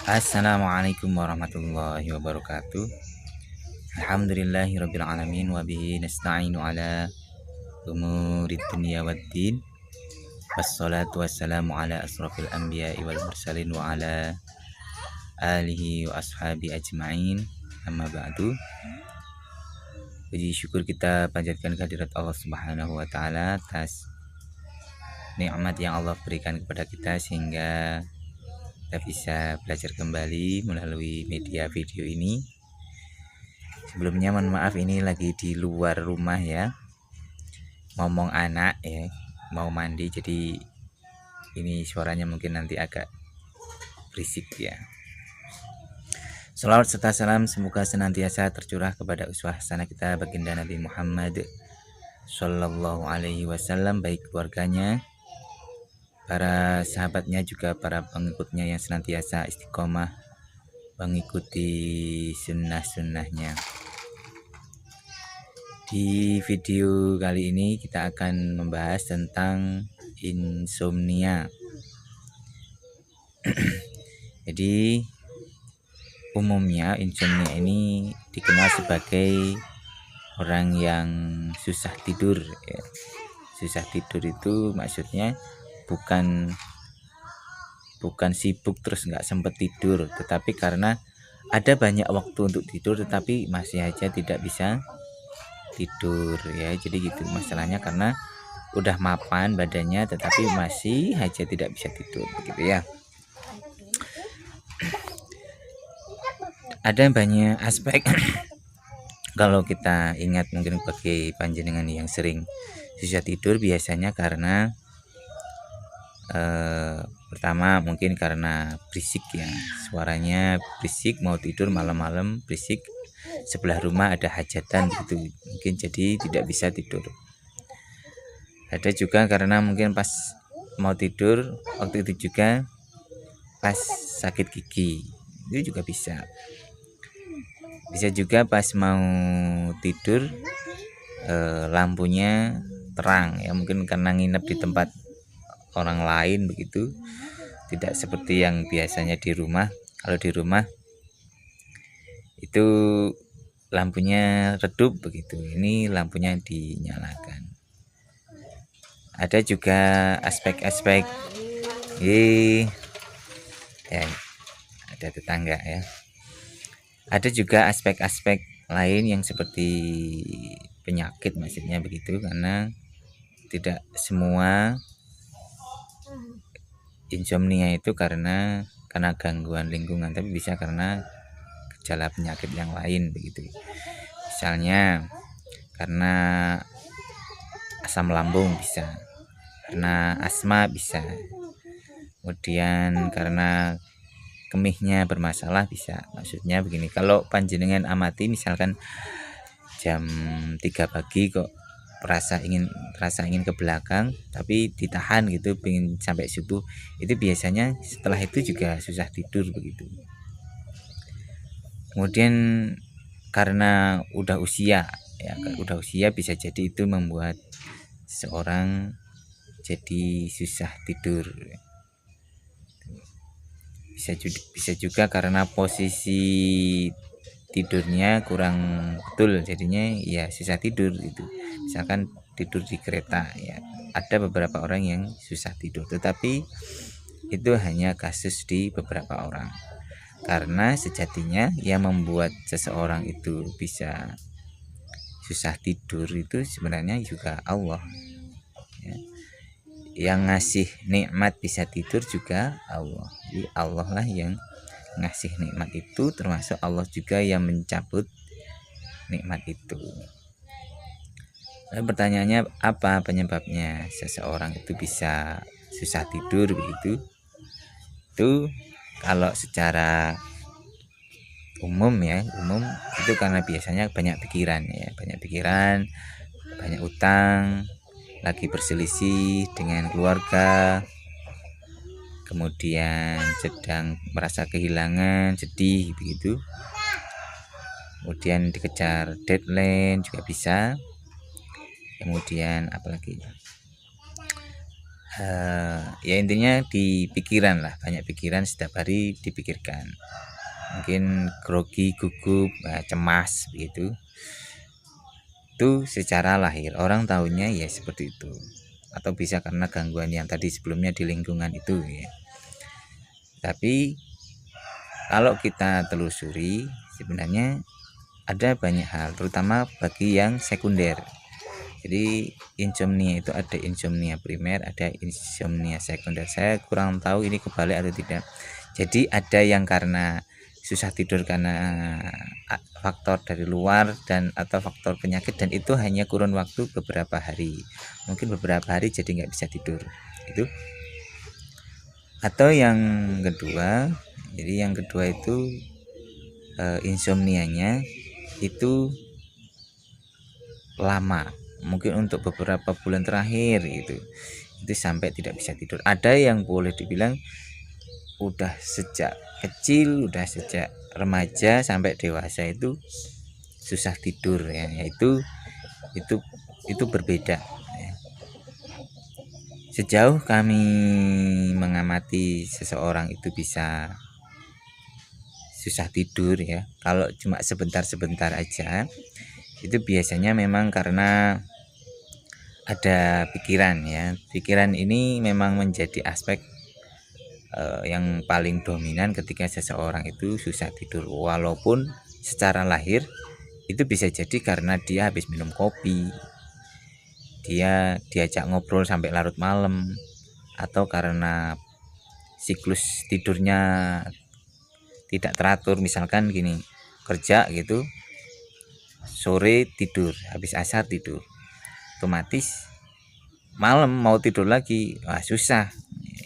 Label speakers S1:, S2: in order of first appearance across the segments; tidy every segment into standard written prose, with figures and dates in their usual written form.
S1: Assalamualaikum warahmatullahi wabarakatuh. Alhamdulillahirabbil alamin wa bihi nasta'inu ala umurid dunya waddin. Wassalatu wassalamu ala asrofil anbiya'i wal mursalin wa ala alihi wa ashabi ajma'in. Amma ba'du. Puji syukur kita panjatkan kehadirat Allah Subhanahu wa taala atas nikmat yang Allah berikan kepada kita sehingga kita bisa belajar kembali melalui media video ini. Sebelumnya mohon maaf, ini lagi di luar rumah ya, ngomong anak ya, mau mandi, jadi ini suaranya mungkin nanti agak berisik ya. Salawat serta salam semoga senantiasa tercurah kepada uswah hasanah kita baginda Nabi Muhammad Sallallahu Alaihi Wasallam, baik keluarganya, para sahabatnya, juga para pengikutnya yang senantiasa istiqomah mengikuti sunnah-sunnahnya. Di video kali ini kita akan membahas tentang insomnia. Jadi umumnya insomnia ini dikenal sebagai orang yang susah tidur ya. Susah tidur itu maksudnya bukan sibuk terus nggak sempet tidur, tetapi karena ada banyak waktu untuk tidur tetapi masih aja tidak bisa tidur ya. Jadi gitu masalahnya, karena udah mapan badannya tetapi masih aja tidak bisa tidur begitu ya. Ada banyak aspek kalau kita ingat mungkin bagi panjenengan yang sering susah tidur, biasanya karena pertama mungkin karena berisik ya, suaranya berisik, mau tidur malam-malam berisik, sebelah rumah ada hajatan gitu, mungkin jadi tidak bisa tidur. Ada juga karena mungkin pas mau tidur waktu itu juga pas sakit gigi, itu juga bisa juga pas mau tidur lampunya terang ya, mungkin karena nginep di tempat orang lain begitu, tidak seperti yang biasanya di rumah. Kalau di rumah itu lampunya redup begitu, ini lampunya dinyalakan. Ada juga aspek-aspek ya, ada tetangga ya. Ada juga aspek-aspek lain yang seperti penyakit maksudnya begitu, karena tidak semua insomnia itu karena gangguan lingkungan, tapi bisa karena gejala penyakit yang lain begitu. Misalnya karena asam lambung bisa, karena asma bisa, kemudian karena kemihnya bermasalah bisa. Maksudnya begini, kalau panjenengan amati misalkan jam 3 pagi kok rasa ingin ke belakang tapi ditahan gitu, pengen sampai subuh, itu biasanya setelah itu juga susah tidur begitu. Kemudian karena udah usia ya, udah usia bisa jadi itu membuat seorang jadi susah tidur. Bisa juga karena posisi tidurnya kurang betul, jadinya ya susah tidur gitu. Misalkan tidur di kereta ya, ada beberapa orang yang susah tidur, tetapi itu hanya kasus di beberapa orang, karena sejatinya yang membuat seseorang itu bisa susah tidur itu sebenarnya juga Allah ya. Yang ngasih nikmat bisa tidur juga Allah. Jadi Allah lah yang ngasih nikmat itu, termasuk Allah juga yang mencabut nikmat itu. Lalu pertanyaannya, apa penyebabnya seseorang itu bisa susah tidur begitu? Itu kalau secara umum itu karena biasanya banyak pikiran, banyak utang, lagi berselisih dengan keluarga, kemudian sedang merasa kehilangan, sedih begitu, kemudian dikejar deadline juga bisa, kemudian apalagi Ya intinya di pikiran lah, banyak pikiran setiap hari dipikirkan, mungkin grogi, gugup, cemas begitu. Itu secara lahir orang tahunya ya seperti itu, atau bisa karena gangguan yang tadi sebelumnya di lingkungan itu ya. Tapi kalau kita telusuri sebenarnya ada banyak hal, terutama bagi yang sekunder. Jadi insomnia itu ada insomnia primer, ada insomnia sekunder. Saya kurang tahu ini kebalik atau tidak. Jadi ada yang karena susah tidur karena faktor dari luar dan atau faktor penyakit, dan itu hanya kurun waktu beberapa hari, mungkin beberapa hari jadi nggak bisa tidur itu. Atau yang kedua, jadi yang kedua itu insomnianya itu lama, mungkin untuk beberapa bulan terakhir itu sampai tidak bisa tidur. Ada yang boleh dibilang udah sejak kecil, udah sejak remaja sampai dewasa itu susah tidur ya, itu berbeda ya. Sejauh kami mengamati seseorang itu bisa susah tidur ya, kalau cuma sebentar-sebentar aja, itu biasanya memang karena ada pikiran ya. Pikiran ini memang menjadi aspek yang paling dominan ketika seseorang itu susah tidur, walaupun secara lahir itu bisa jadi karena dia habis minum kopi, dia diajak ngobrol sampai larut malam, atau karena siklus tidurnya tidak teratur, misalkan gini, kerja gitu, sore tidur, habis asar tidur, otomatis malam mau tidur lagi susah.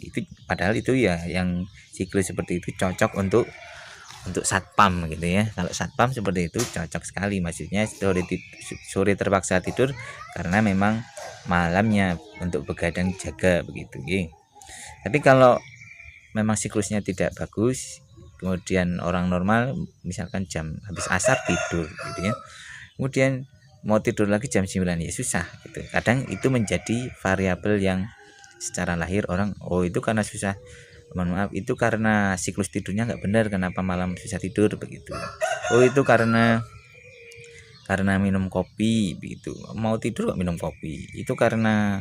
S1: Itu padahal itu ya yang siklus seperti itu cocok untuk satpam gitu ya. Kalau satpam seperti itu cocok sekali, maksudnya sore terpaksa tidur karena memang malamnya untuk begadang jaga begitu ya. Tapi kalau memang siklusnya tidak bagus, kemudian orang normal misalkan jam habis asar tidur gitu ya, kemudian mau tidur lagi jam 9 ya susah gitu. Kadang itu menjadi variabel yang secara lahir orang, itu karena susah, mohon maaf, itu karena siklus tidurnya nggak benar, kenapa malam susah tidur begitu. Itu karena minum kopi begitu, mau tidur kok minum kopi, itu karena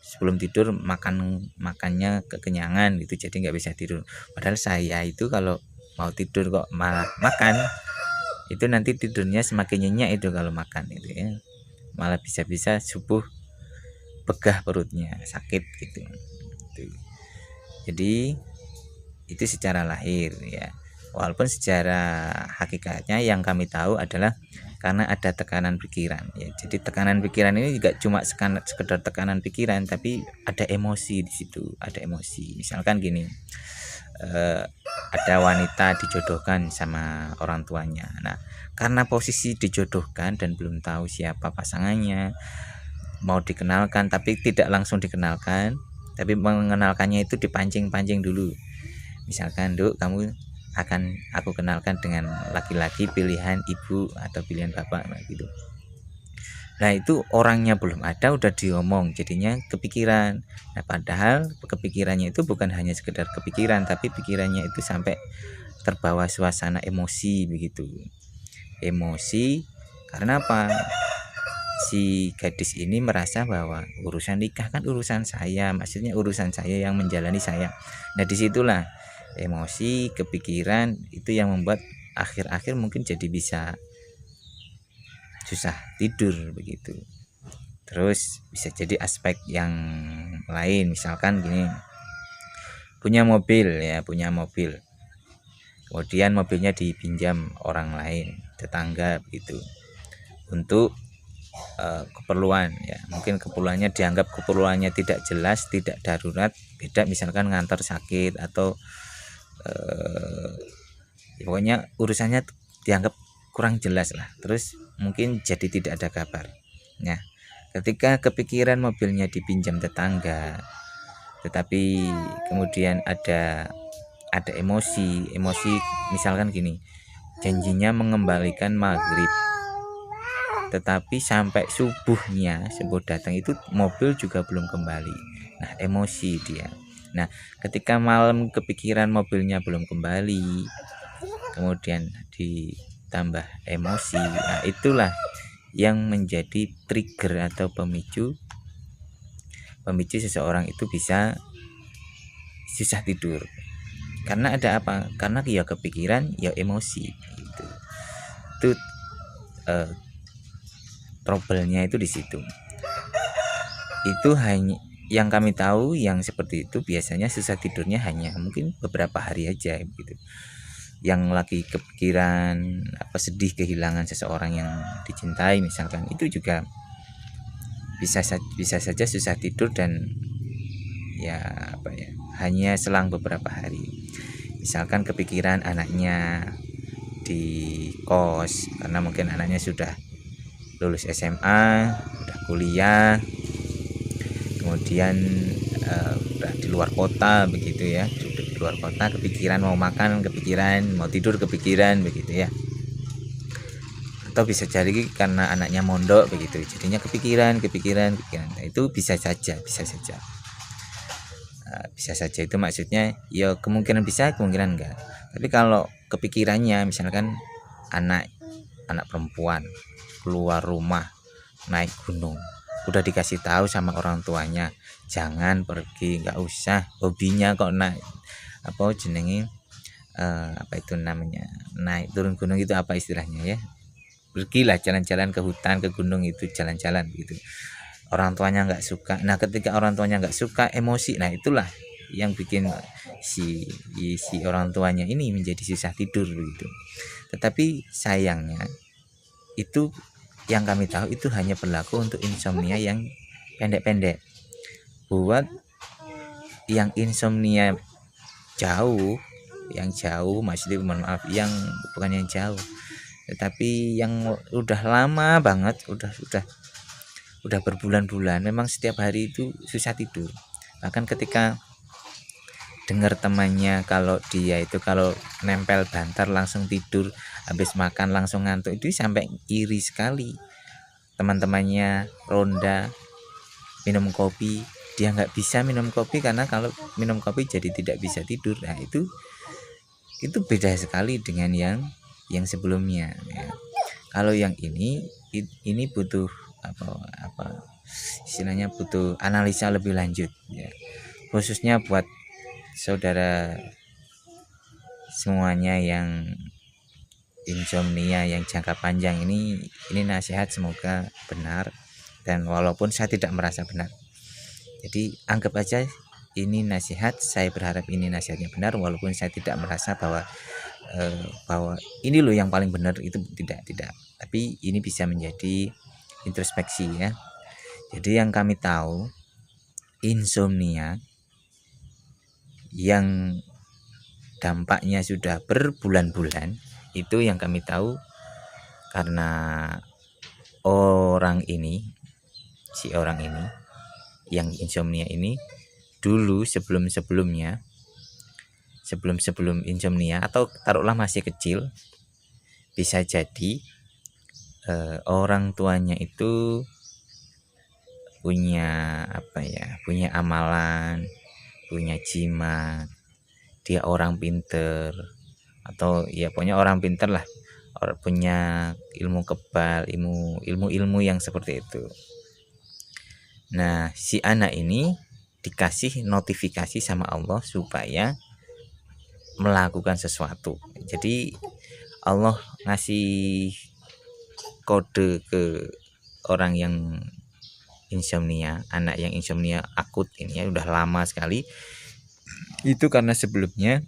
S1: sebelum tidur makannya kekenyangan gitu, jadi nggak bisa tidur. Padahal saya itu kalau mau tidur kok malah makan, itu nanti tidurnya semakin nyenyak itu kalau makan itu ya, malah bisa-bisa subuh begah perutnya, sakit gitu. Jadi itu secara lahir ya, walaupun secara hakikatnya yang kami tahu adalah karena ada tekanan pikiran ya. Jadi tekanan pikiran ini juga cuma sekedar tekanan pikiran, tapi ada emosi di situ, ada emosi. Misalkan gini, ada wanita dijodohkan sama orang tuanya. Nah, karena posisi dijodohkan dan belum tahu siapa pasangannya, mau dikenalkan tapi tidak langsung dikenalkan, tapi mengenalkannya itu dipancing-pancing dulu. Misalkan, Duk, kamu akan aku kenalkan dengan laki-laki pilihan ibu atau pilihan bapak gitu. Nah, itu orangnya belum ada udah diomong, jadinya kepikiran. Nah, padahal kepikirannya itu bukan hanya sekedar kepikiran, tapi pikirannya itu sampai terbawa suasana emosi begitu. Emosi karena apa? Si gadis ini merasa bahwa urusan nikah kan urusan saya, maksudnya urusan saya yang menjalani saya. Nah, disitulah emosi, kepikiran itu yang membuat akhir-akhir mungkin jadi bisa susah tidur begitu. Terus bisa jadi aspek yang lain, misalkan gini, punya mobil, kemudian mobilnya dipinjam orang lain, tetangga begitu, untuk keperluan ya, mungkin keperluannya dianggap keperluannya tidak jelas, tidak darurat, beda misalkan ngantar sakit atau pokoknya urusannya dianggap kurang jelas lah, terus mungkin jadi tidak ada kabar. Nah, ketika kepikiran mobilnya dipinjam tetangga, tetapi kemudian ada emosi misalkan gini, janjinya mengembalikan maghrib, tetapi sampai subuh datang itu mobil juga belum kembali. Nah, emosi dia. Nah, ketika malam kepikiran mobilnya belum kembali, kemudian ditambah emosi, nah itulah yang menjadi trigger atau pemicu seseorang itu bisa susah tidur. Karena ada apa? Karena ya kepikiran, ya emosi gitu. Itu trouble-nya itu di situ. Itu hanya yang kami tahu yang seperti itu biasanya susah tidurnya hanya mungkin beberapa hari aja gitu. Yang lagi kepikiran sedih kehilangan seseorang yang dicintai misalkan, itu juga bisa saja susah tidur dan ya hanya selang beberapa hari. Misalkan kepikiran anaknya di kos karena mungkin anaknya sudah lulus SMA, udah kuliah, kemudian udah di luar kota begitu ya, sudah di luar kota, kepikiran mau makan, kepikiran mau tidur, kepikiran begitu ya. Atau bisa jadi karena anaknya mondok begitu, jadinya kepikiran. Nah, itu bisa saja itu maksudnya ya kemungkinan bisa, kemungkinan enggak. Tapi kalau kepikirannya misalkan anak perempuan keluar rumah naik gunung, udah dikasih tahu sama orang tuanya jangan pergi, nggak usah, hobinya kok naik itu namanya naik turun gunung, itu apa istilahnya ya, pergilah jalan-jalan ke hutan, ke gunung, itu jalan-jalan gitu. Orang tuanya nggak suka. Nah, ketika orang tuanya nggak suka, emosi, nah itulah yang bikin si orang tuanya ini menjadi susah tidur gitu. Tetapi sayangnya itu yang kami tahu itu hanya berlaku untuk insomnia yang pendek-pendek. Buat yang insomnia yang jauh maksudnya, mohon maaf, yang bukan yang jauh tetapi yang udah lama banget, udah berbulan-bulan, memang setiap hari itu susah tidur. Bahkan ketika dengar temannya kalau dia itu kalau nempel bantal langsung tidur, habis makan langsung ngantuk, itu sampai iri sekali. Teman-temannya ronda minum kopi, dia nggak bisa minum kopi karena kalau minum kopi jadi tidak bisa tidur. Nah, itu beda sekali dengan yang sebelumnya ya. Kalau yang ini butuh istilahnya butuh analisa lebih lanjut ya, khususnya buat saudara semuanya yang insomnia yang jangka panjang ini nasihat semoga benar, dan walaupun saya tidak merasa benar, jadi anggap aja ini nasihat, saya berharap ini nasihatnya benar walaupun saya tidak merasa bahwa ini loh yang paling benar, itu tidak, tapi ini bisa menjadi introspeksi ya. Jadi yang kami tahu insomnia yang dampaknya sudah berbulan-bulan itu yang kami tahu karena si orang ini yang insomnia ini dulu sebelum insomnia atau taruhlah masih kecil, bisa jadi orang tuanya itu punya amalan, punya jimat, dia orang pinter, atau ya pokoknya orang pinter lah, orang punya ilmu kebal, ilmu yang seperti itu. Nah, si anak ini dikasih notifikasi sama Allah supaya melakukan sesuatu. Jadi Allah ngasih kode ke orang yang insomnia, anak yang insomnia akut ini ya, udah lama sekali. Itu karena sebelumnya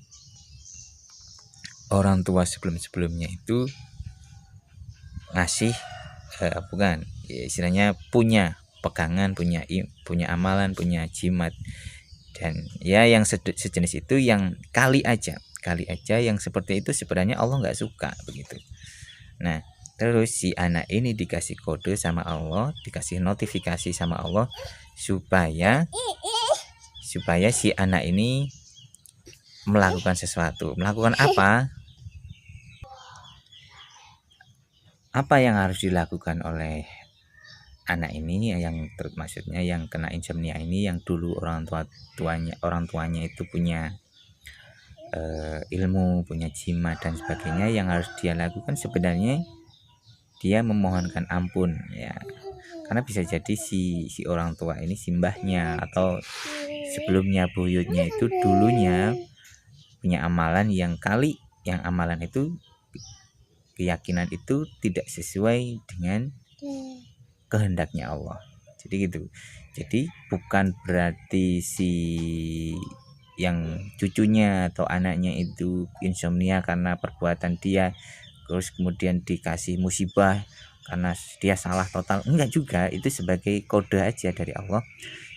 S1: orang tua sebelumnya itu ngasih istilahnya punya pegangan, punya amalan, punya jimat, dan ya yang sejenis itu, yang kali aja yang seperti itu sebenarnya Allah nggak suka begitu. Nah, terus si anak ini dikasih kode sama Allah, dikasih notifikasi sama Allah supaya si anak ini melakukan sesuatu. Melakukan apa? Apa yang harus dilakukan oleh anak ini yang maksudnya yang kena insomnia ini, yang dulu orang tuanya itu punya ilmu, punya jimat dan sebagainya, yang harus dia lakukan sebenarnya dia memohonkan ampun ya. Karena bisa jadi si orang tua ini, simbahnya atau sebelumnya buyutnya itu dulunya punya amalan yang amalan itu, keyakinan itu tidak sesuai dengan kehendaknya Allah. Jadi gitu. Jadi bukan berarti si yang cucunya atau anaknya itu insomnia karena perbuatan dia, terus kemudian dikasih musibah karena dia salah total. Enggak juga, itu sebagai kode aja dari Allah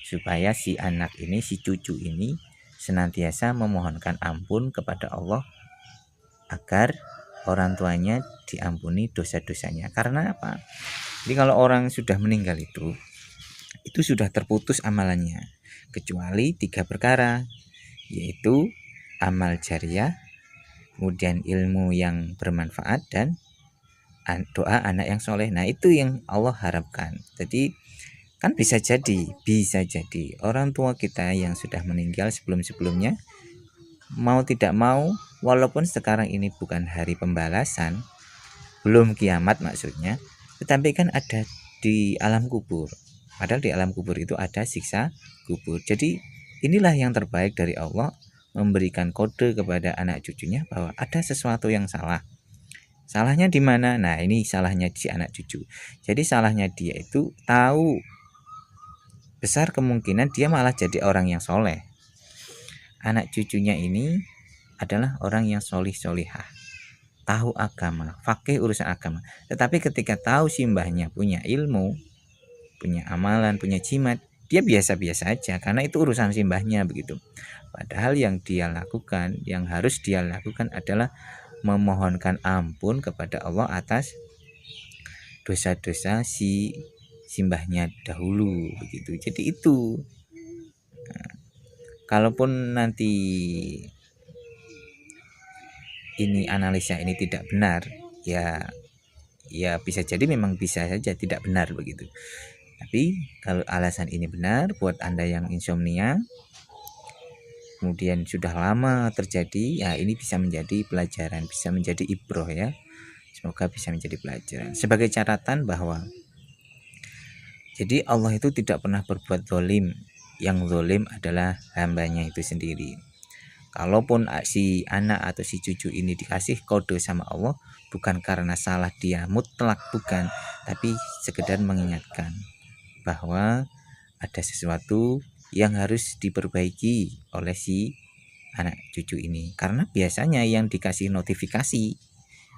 S1: supaya si anak ini, si cucu ini senantiasa memohonkan ampun kepada Allah agar orang tuanya diampuni dosa-dosanya. Karena apa? Jadi kalau orang sudah meninggal itu sudah terputus amalannya, kecuali 3 perkara, yaitu amal jariah, kemudian ilmu yang bermanfaat, dan doa anak yang soleh. Nah itu yang Allah harapkan. Jadi kan bisa jadi orang tua kita yang sudah meninggal sebelumnya mau tidak mau, walaupun sekarang ini bukan hari pembalasan, belum kiamat maksudnya, tetapi kan ada di alam kubur. Padahal di alam kubur itu ada siksa kubur. Jadi inilah yang terbaik dari Allah, memberikan kode kepada anak cucunya bahwa ada sesuatu yang salah. Salahnya di mana? Nah, ini salahnya si anak cucu. Jadi salahnya dia itu tahu, besar kemungkinan dia malah jadi orang yang soleh. Anak cucunya ini adalah orang yang solihah, tahu agama, fakih urusan agama. Tetapi ketika tahu simbahnya punya ilmu, punya amalan, punya jimat, dia biasa-biasa aja karena itu urusan simbahnya begitu. Padahal yang dia lakukan, yang harus dia lakukan adalah memohonkan ampun kepada Allah atas dosa-dosa si simbahnya dahulu begitu. Jadi itu, nah, kalaupun nanti ini analisa ini tidak benar, ya bisa jadi memang bisa saja tidak benar begitu. Tapi kalau alasan ini benar buat Anda yang insomnia, kemudian sudah lama terjadi, ya ini bisa menjadi pelajaran, bisa menjadi ibroh ya. Semoga bisa menjadi pelajaran. Sebagai catatan bahwa jadi Allah itu tidak pernah berbuat zalim. Yang zalim adalah hambanya itu sendiri. Kalaupun si anak atau si cucu ini dikasih kode sama Allah, bukan karena salah dia mutlak, bukan, tapi sekedar mengingatkan bahwa ada sesuatu yang harus diperbaiki oleh si anak cucu ini. Karena biasanya yang dikasih notifikasi,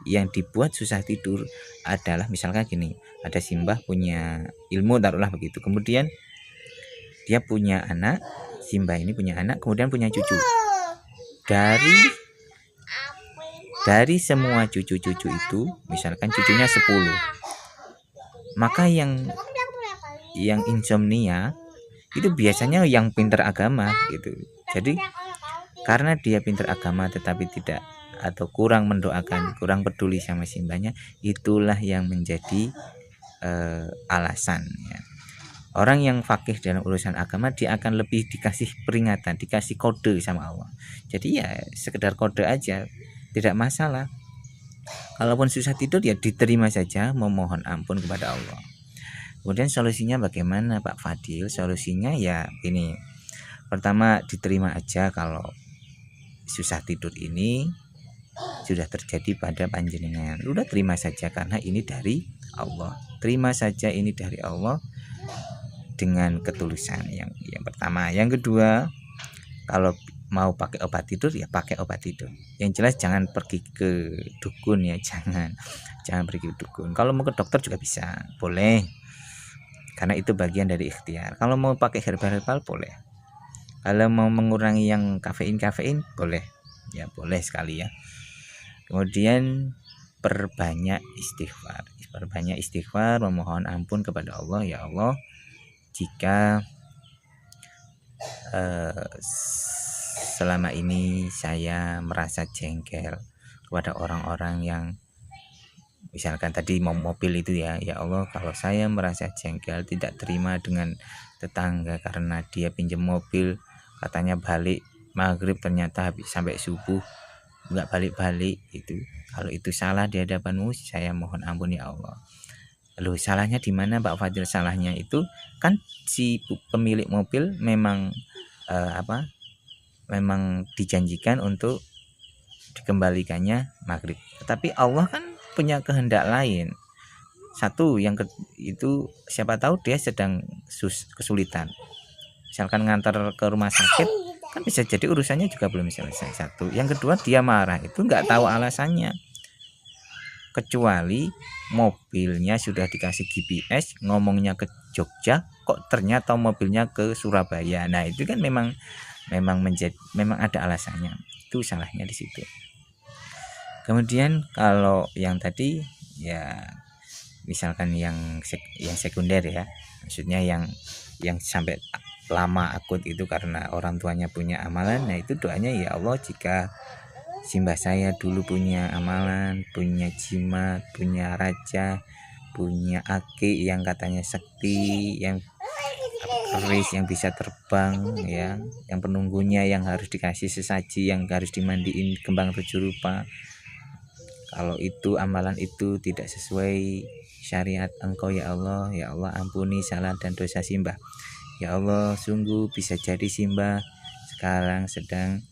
S1: yang dibuat susah tidur adalah misalkan gini, ada simbah punya ilmu, taruhlah begitu, kemudian dia punya anak, simbah ini punya anak, kemudian punya cucu. Dari semua cucu-cucu itu, misalkan cucunya 10, maka yang insomnia itu biasanya yang pintar agama gitu. Jadi karena dia pintar agama tetapi tidak atau kurang mendoakan, kurang peduli sama simbahnya, itulah yang menjadi alasan ya. Orang yang fakih dalam urusan agama, dia akan lebih dikasih peringatan, dikasih kode sama Allah. Jadi ya sekedar kode aja, tidak masalah. Kalaupun susah tidur ya diterima saja, memohon ampun kepada Allah. Kemudian solusinya bagaimana Pak Fadil? Solusinya ya ini, pertama diterima aja kalau susah tidur ini sudah terjadi pada panjenengan. Udah terima saja karena ini dari Allah. Terima saja ini dari Allah dengan ketulusan yang pertama. Yang kedua, kalau mau pakai obat tidur ya pakai obat tidur. Yang jelas jangan pergi ke dukun ya, jangan pergi ke dukun. Kalau mau ke dokter juga bisa, boleh. Karena itu bagian dari ikhtiar. Kalau mau pakai herbal boleh. Kalau mau mengurangi yang kafein boleh. Ya boleh sekali ya. Kemudian perbanyak istighfar, memohon ampun kepada Allah. Ya Allah, jika selama ini saya merasa jengkel kepada orang-orang yang Misalkan tadi mau mobil itu ya Allah kalau saya merasa jengkel tidak terima dengan tetangga karena dia pinjam mobil katanya balik maghrib ternyata habis sampai subuh nggak balik-balik itu. Kalau itu salah di hadapanmu saya mohon ampun ya Allah. Loh salahnya di mana Pak Fadil? Salahnya itu kan si pemilik mobil memang memang dijanjikan untuk dikembalikannya maghrib. Tetapi Allah kan punya kehendak lain. Satu yang itu siapa tahu dia sedang kesulitan. Misalkan ngantar ke rumah sakit kan bisa jadi urusannya juga belum selesai. Satu. Yang kedua dia marah itu nggak tahu alasannya. Kecuali mobilnya sudah dikasih GPS ngomongnya ke Jogja kok ternyata mobilnya ke Surabaya. Nah itu kan memang ada alasannya. Itu salahnya di situ. Kemudian kalau yang tadi ya misalkan yang sekunder ya, maksudnya yang sampai lama akut itu karena orang tuanya punya amalan. Nah itu doanya ya Allah jika simbah saya dulu punya amalan, punya jimat, punya raja, punya aki yang katanya sakti, yang keris yang bisa terbang ya, yang penunggunya yang harus dikasih sesaji, yang harus dimandiin kembang 7 rupa. Kalau itu amalan itu tidak sesuai syariat Engkau ya Allah ampuni salah dan dosa simbah. Ya Allah, sungguh bisa jadi simbah sekarang sedang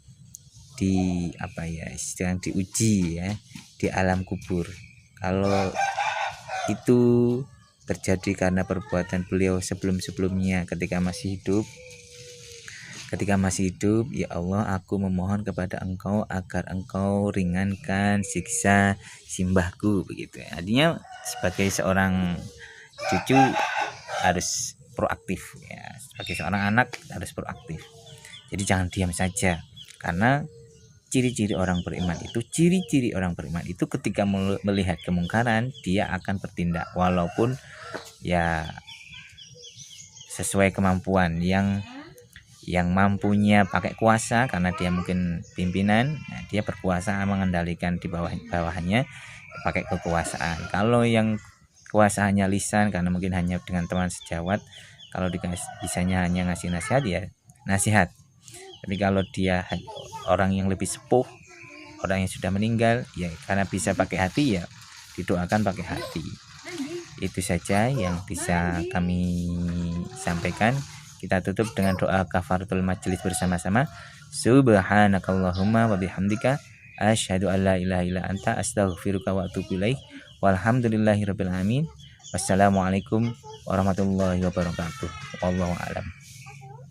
S1: sedang diuji ya di alam kubur. Kalau itu terjadi karena perbuatan beliau sebelum-sebelumnya ketika masih hidup, ya Allah aku memohon kepada Engkau agar Engkau ringankan siksa simbahku begitu ya. Artinya sebagai seorang cucu harus proaktif ya, sebagai seorang anak harus proaktif. Jadi jangan diam saja, karena ciri-ciri orang beriman itu ketika melihat kemungkaran dia akan bertindak walaupun ya sesuai kemampuan. Yang mampunya pakai kuasa karena dia mungkin pimpinan, nah dia berkuasa mengendalikan di bawahnya pakai kekuasaan. Kalau yang kuasaannya lisan karena mungkin hanya dengan teman sejawat, kalau bisanya hanya ngasih nasihat ya nasihat. Tapi kalau dia orang yang lebih sepuh, orang yang sudah meninggal ya karena bisa pakai hati ya didoakan pakai hati. Itu saja yang bisa kami sampaikan. Kita tutup dengan doa kafaratul majelis bersama-sama. Subhanakallahumma wa bihamdika asyhadu an la ilaha illa anta astaghfiruka wa atubu ilaik. Walhamdulillahirabbil alamin. Wassalamualaikum warahmatullahi wabarakatuh. Wallahu a'lam.